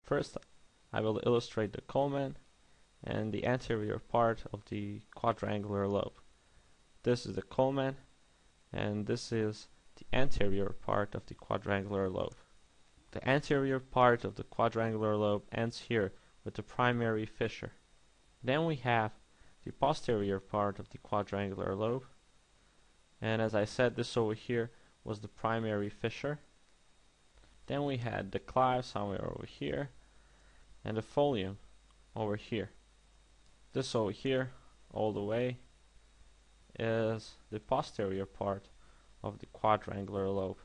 First, I will illustrate the culmen and the anterior part of the quadrangular lobe. This is the culmen, and this is the anterior part of the quadrangular lobe. The anterior part of the quadrangular lobe ends here with the primary fissure. Then we have the posterior part of the quadrangular lobe, and as I said, this over here was the primary fissure. Then we had the clive somewhere over here, and the folium over here. This over here, all the way, is the posterior part of the quadrangular lobe.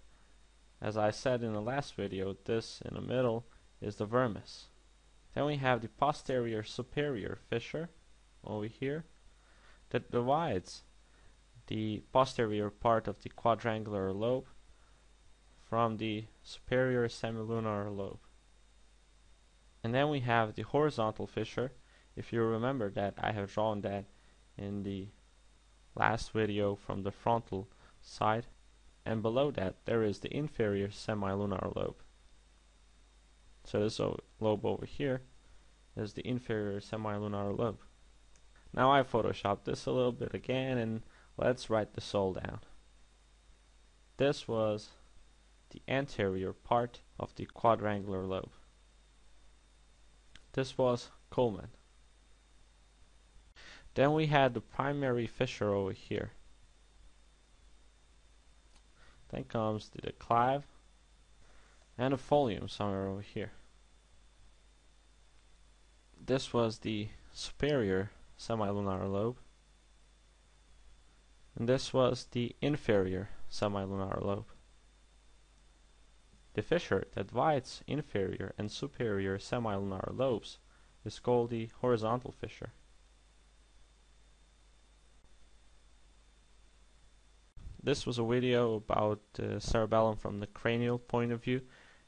As I said in the last video, this in the middle is the vermis. Then we have the posterior superior fissure over here that divides the posterior part of the quadrangular lobe from the superior semilunar lobe. And then we have the horizontal fissure. If you remember that, I have drawn that in the last video from the frontal side. And below that, there is the inferior semilunar lobe. So this lobe over here is the inferior semilunar lobe. Now I photoshopped this a little bit again, and let's write this all down. This was the anterior part of the quadrangular lobe. This was culmen. Then we had the primary fissure over here. Then comes the clive and the folium somewhere over here. This was the superior semilunar lobe, and this was the inferior semilunar lobe. The fissure that divides inferior and superior semilunar lobes is called the horizontal fissure. This was a video about the cerebellum from the cranial point of view.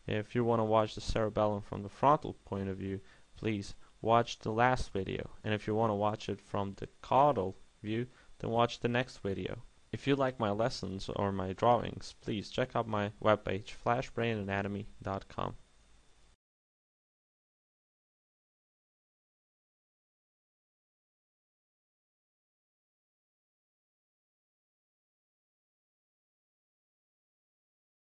If you want to watch the cerebellum from the frontal point of view, please watch the last video. And if you want to watch it from the caudal view, then watch the next video. If you like my lessons or my drawings, please check out my webpage, flashbrainanatomy.com.